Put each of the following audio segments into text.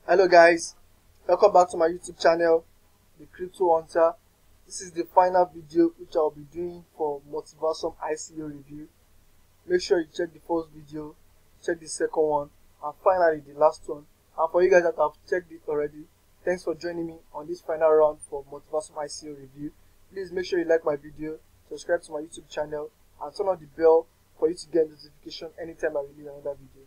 Hello guys, welcome back to my YouTube channel, The Crypto Hunter. This is the final video which I'll be doing for Multiversum ICO review. Make sure you check the first video, check the second one, and finally the last one. And for you guys that have checked it already, thanks for joining me on this final round for Multiversum ICO review. Please make sure you like my video, subscribe to my YouTube channel, and turn on the bell for you to get notification anytime I release another video.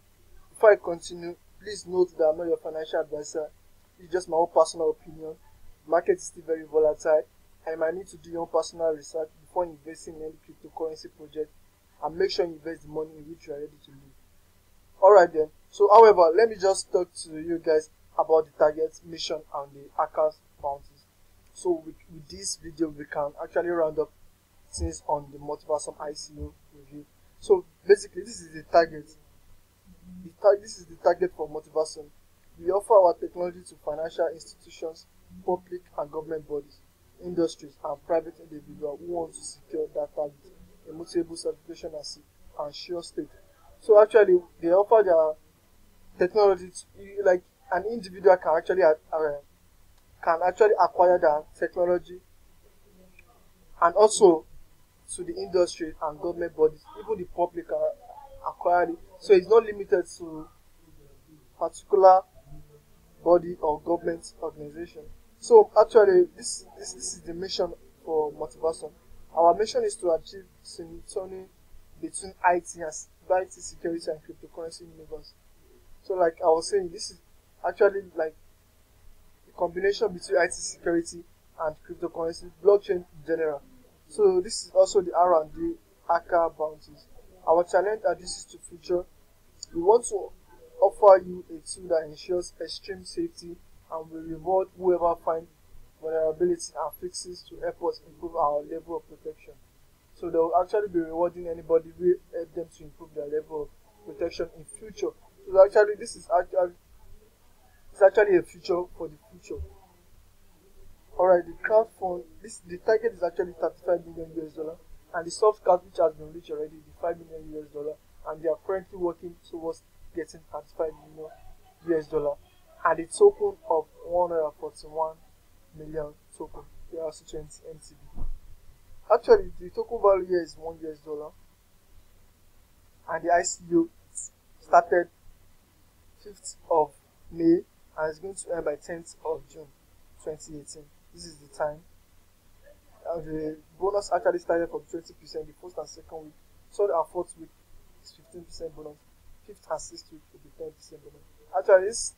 Before I continue, please note that I'm not your financial advisor. It's just my own personal opinion. The market is still very volatile, and you might need to do your own personal research before investing in any cryptocurrency project, and make sure you invest the money in which you are ready to lose. Alright then, so however, let me just talk to you guys about the target, mission, and the hackers bounties. So with this video, we can actually round up things on the Multiversum ICO review. So basically, this is the target. This is the target for Multiversum. We offer our technology to financial institutions, public and government bodies, industries, and private individuals who want to secure data with immutable certification and sure state. So actually, they offer their technology to, like, an individual can actually acquire their technology, and also to the industry and government bodies, even the public can acquire it. So it's not limited to particular body or government organization. So actually, this is the mission for Multiversum. Our mission is to achieve synchrony between IT security and cryptocurrency universe. So like I was saying, this is actually like a combination between IT security and cryptocurrency, blockchain in general. So this is also the R&D hacker bounties. Our challenge addresses to future. We want to offer you a tool that ensures extreme safety and will reward whoever finds vulnerability and fixes to help us improve our level of protection. So they will actually be rewarding anybody who help them to improve their level of protection in future. So actually, this is actually a future for the future. Alright, the crowdfund, the target is actually 35 million US dollar, and the soft cap which has been reached already, the 5 million US dollar, and they are currently working towards getting 35 million US dollar, and a token of 141 million token, ERC20 MTB. Actually, the token value here is $1 US, and the ICO started 5th of May and is going to end by 10th of June 2018. This is the time. The bonus actually started from 20%, the first and second week. Third and fourth week is 15% bonus. Fifth and sixth week will be 10% bonus. Actually, this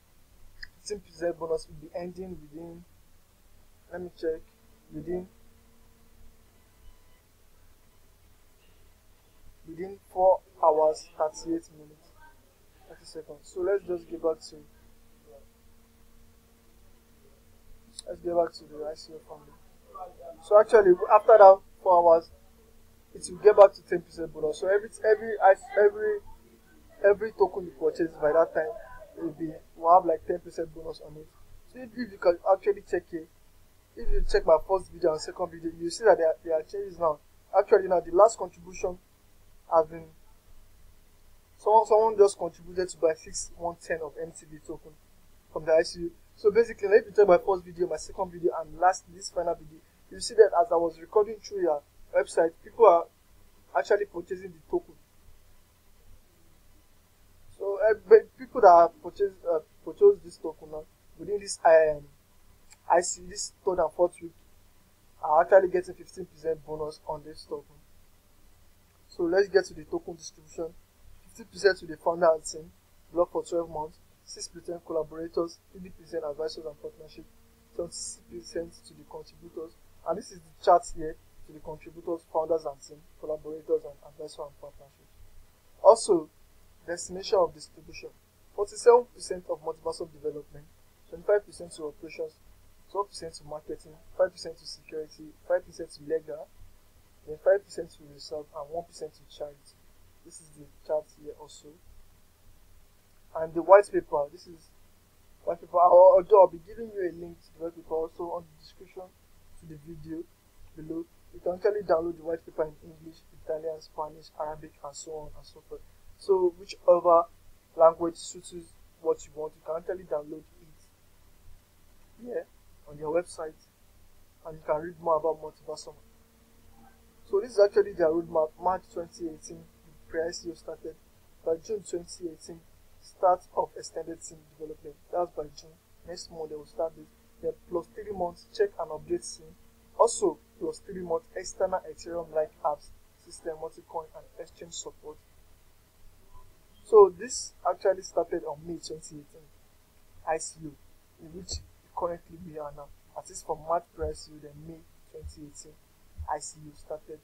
15% bonus will be ending within, let me check, within 4 hours, 38 minutes, 30 seconds. So let's just get back to the ICO funding. So actually, after that 4 hours, it will get back to 10% bonus. So every token you purchase by that time will have like 10% bonus on it. So if you can actually check it, if you check my first video and second video, you see that there are changes now. Actually, now the last contribution has been someone just contributed to buy 110 of MTB token from the ICO. So basically, if you check my first video, my second video, and this final video, you see that as I was recording through your website, people are actually purchasing the token. So people that have purchased this token now within this ICO, this third and fourth week, are actually getting 15% bonus on this token. So let's get to the token distribution. 50% to the founder and team, blocked for 12 months. 6% collaborators, 30% advisors and partnership, 26% to the contributors, and this is the chart here to the contributors, founders and team, collaborators and advisors and partnerships. Also, destination of distribution: 47% of Multiversum development, 25% to operations, 12% to marketing, 5% to security, 5% to legal, then 5% to research, and 1% to charity. This is the chart here also. And the white paper, this is white paper. I'll be giving you a link to the white paper also on the description to the video below. You can actually download the white paper in English, Italian, Spanish, Arabic, and so on and so forth. So whichever language suits what you want, you can actually download it here on their website, and you can read more about Multiversum. So this is actually their roadmap. March 2018, the pre-ICO started. By June 2018, start of extended SIM development. That's by June. Next month they will start this. Then plus 3 months check and update SIM. Also plus 3 months external Ethereum-like apps, system, multi-coin, and exchange support. So this actually started on May 2018. ICO, in which currently we are now. At least from March pre-ICO, then May 2018, ICO started.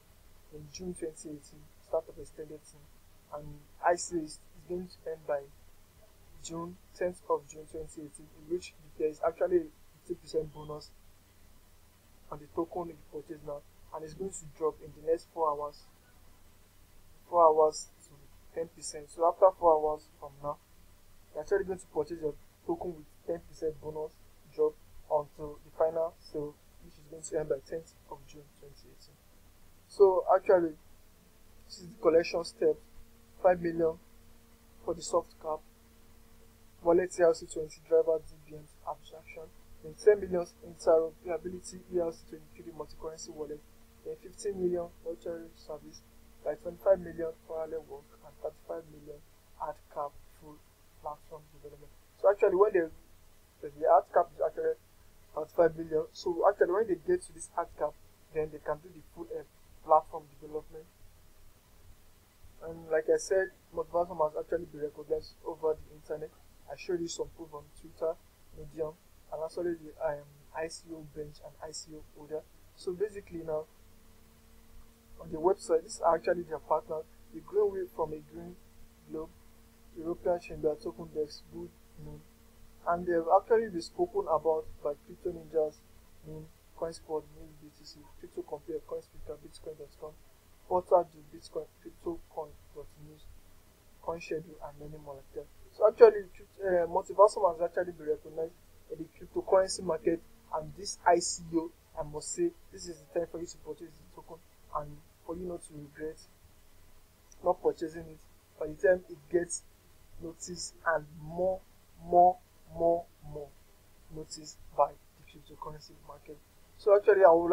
In June 2018, start of extended SIM. And ICO is going to end by June 10th of June 2018, in which there is actually a 50% bonus on the token you purchase now, and it's going to drop in the next 4 hours. 4 hours to 10%. So after 4 hours from now, you're actually going to purchase your token with 10% bonus drop until the final sale, which is going to end by 10th of June 2018. So actually, this is the collection step. 5 million for the soft cap, wallet ERC20 driver DBMs abstraction, then 10 million interoperability ERC23 multi-currency wallet, then 15 million notary service, by 25 million parallel work, and 35 million ad cap full platform development. So actually when the ad cap is actually 35 million, so actually when they get to this ad cap, then they can do the full platform development. And like I said, Multiversum has actually been recognized over the internet. I showed you some proof on Twitter, Medium, and actually the ICO bench and ICO order. So basically now, on the website, this is actually their partner, the Green Wheel from a Green Globe, European Chamber, Token Desk, Good Noon. And they have actually been spoken about by Crypto Ninjas, CoinSpot, News BTC, Crypto Compare, CoinSpeaker, Bitcoin.com, Portal to Bitcoin, CryptoCoin.news, CoinSchedule, and many more like that. So actually, Multiversum has actually been recognized in the cryptocurrency market, and this ICO, I must say, this is the time for you to purchase the token, and for you not to regret not purchasing it by the time it gets noticed, and more noticed by the cryptocurrency market. So actually, I would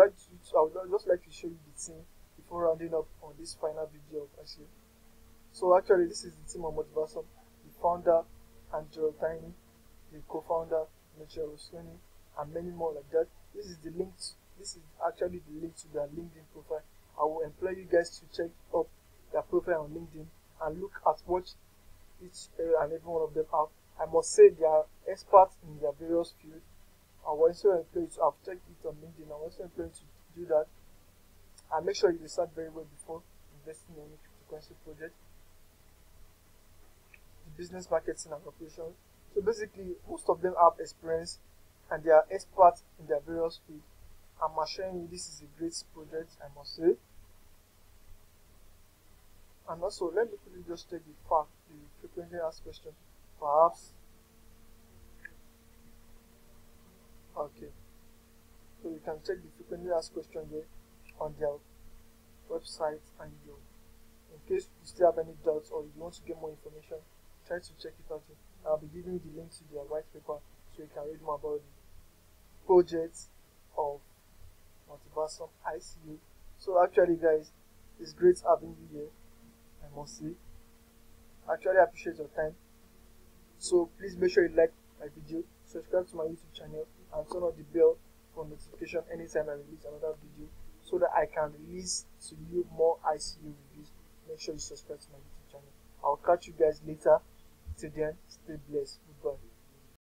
just like to show you the team before rounding up on this final video of ICO. So actually, this is the team of Multiversum, the founder Angelo Tiny, the co-founder Michelle Osuni, and many more like that. This is actually the link to their LinkedIn profile. I will employ you guys to check up their profile on LinkedIn and look at what each and every one of them have. I must say they are experts in their various fields. I will also employ you to have checked it on LinkedIn. I will also employ you to do that. And make sure you research very well before investing in any cryptocurrency project. The business marketing and operations. So basically, most of them have experience and they are experts in their various fields. I'm assuring you this is a great project, I must say. And also, let me quickly just check the fact, the frequently asked question. Perhaps. Okay. So you can check the frequently asked question there on their website, and in case you still have any doubts or you want to get more information, try to check it out. I'll be giving you the link to their white paper so you can read more about the projects of Multiversum ICO. So actually guys, it's great having you here, I must say. Actually, I appreciate your time. So please make sure you like my video, subscribe to my YouTube channel, and turn on the bell for notification anytime I release another video, so that I can release to you more ICO reviews. Make sure you subscribe to my YouTube channel. I'll catch you guys later. Till then, stay blessed. Goodbye.